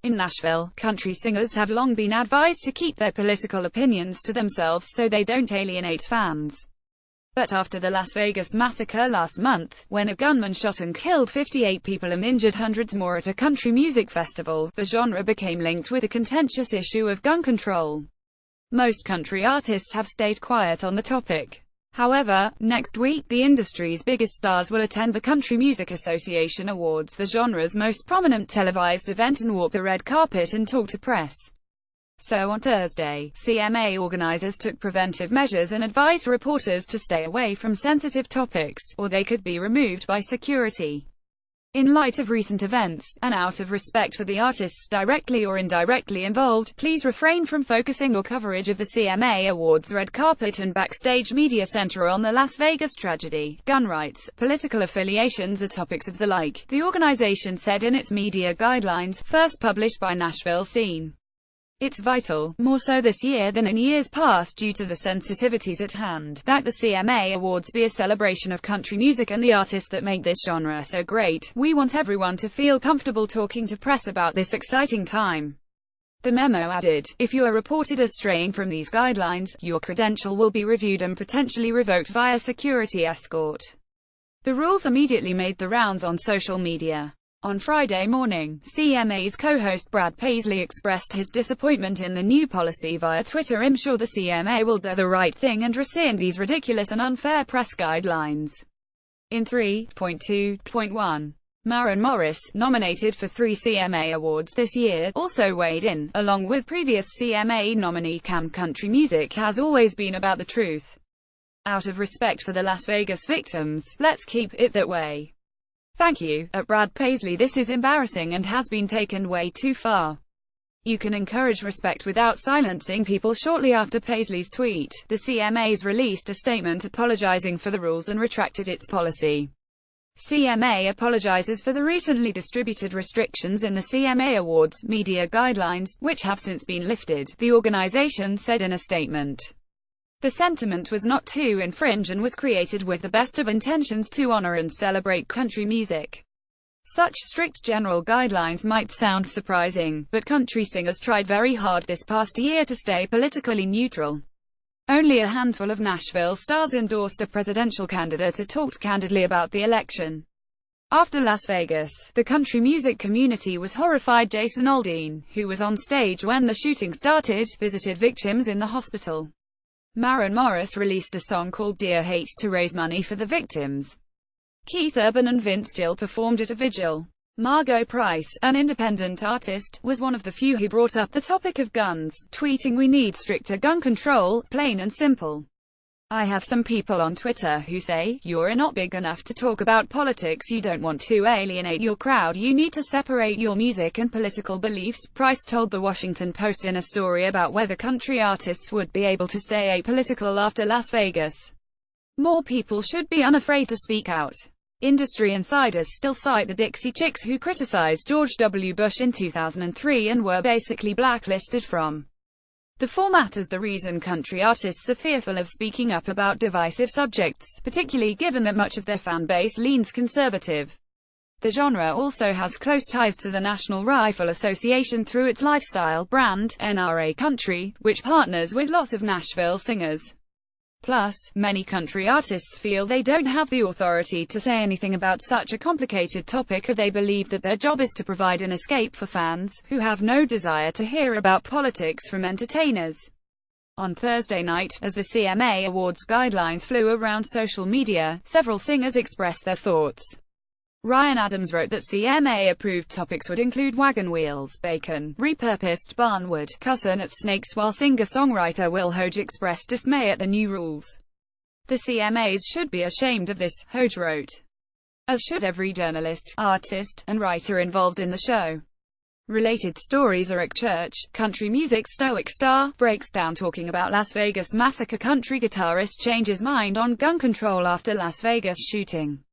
In Nashville, country singers have long been advised to keep their political opinions to themselves so they don't alienate fans. But after the Las Vegas massacre last month, when a gunman shot and killed 58 people and injured hundreds more at a country music festival, the genre became linked with the contentious issue of gun control. Most country artists have stayed quiet on the topic. However, next week, the industry's biggest stars will attend the Country Music Association Awards, the genre's most prominent televised event, and walk the red carpet and talk to press. So on Thursday, CMA organizers took preventive measures and advised reporters to stay away from sensitive topics, or they could be removed by security. In light of recent events, and out of respect for the artists directly or indirectly involved, please refrain from focusing your coverage of the CMA Awards red carpet and backstage media center on the Las Vegas tragedy. Gun rights, political affiliations are topics of the like, the organization said in its media guidelines, first published by Nashville Scene. It's vital, more so this year than in years past due to the sensitivities at hand, that the CMA Awards be a celebration of country music and the artists that make this genre so great. We want everyone to feel comfortable talking to press about this exciting time. The memo added, if you are reported as straying from these guidelines, your credential will be reviewed and potentially revoked via security escort. The rules immediately made the rounds on social media. On Friday morning, CMA's co-host Brad Paisley expressed his disappointment in the new policy via Twitter. I'm sure the CMA will do the right thing and rescind these ridiculous and unfair press guidelines. In 3.2.1, Maren Morris, nominated for 3 CMA Awards this year, also weighed in, along with previous CMA nominee Cam. Country music has always been about the truth. Out of respect for the Las Vegas victims, let's keep it that way. Thank you. At Brad Paisley, this is embarrassing and has been taken way too far. You can encourage respect without silencing people. Shortly after Paisley's tweet, the CMA's released a statement apologizing for the rules and retracted its policy. CMA apologizes for the recently distributed restrictions in the CMA Awards media guidelines, which have since been lifted, the organization said in a statement. The sentiment was not to infringe and was created with the best of intentions to honor and celebrate country music. Such strict general guidelines might sound surprising, but country singers tried very hard this past year to stay politically neutral. Only a handful of Nashville stars endorsed a presidential candidate or talked candidly about the election. After Las Vegas, the country music community was horrified. Jason Aldean, who was on stage when the shooting started, visited victims in the hospital. Maren Morris released a song called Dear Hate to raise money for the victims. Keith Urban and Vince Gill performed at a vigil. Margo Price, an independent artist, was one of the few who brought up the topic of guns, tweeting, "We need stricter gun control, plain and simple. I have some people on Twitter who say, you're not big enough to talk about politics, you don't want to alienate your crowd, you need to separate your music and political beliefs," Price told The Washington Post in a story about whether country artists would be able to stay apolitical after Las Vegas. More people should be unafraid to speak out. Industry insiders still cite the Dixie Chicks, who criticized George W. Bush in 2003 and were basically blacklisted from the format as the reason country artists are fearful of speaking up about divisive subjects, particularly given that much of their fan base leans conservative. The genre also has close ties to the National Rifle Association through its lifestyle brand, NRA Country, which partners with lots of Nashville singers. Plus, many country artists feel they don't have the authority to say anything about such a complicated topic, or they believe that their job is to provide an escape for fans, who have no desire to hear about politics from entertainers. On Thursday night, as the CMA Awards guidelines flew around social media, several singers expressed their thoughts. Ryan Adams wrote that CMA-approved topics would include wagon wheels, bacon, repurposed barnwood, cussing at snakes, while singer-songwriter Will Hoge expressed dismay at the new rules. The CMAs should be ashamed of this, Hoge wrote. As should every journalist, artist, and writer involved in the show. Related stories. Eric Church, country music stoic star, breaks down talking about Las Vegas massacre. Country guitarist changes mind on gun control after Las Vegas shooting.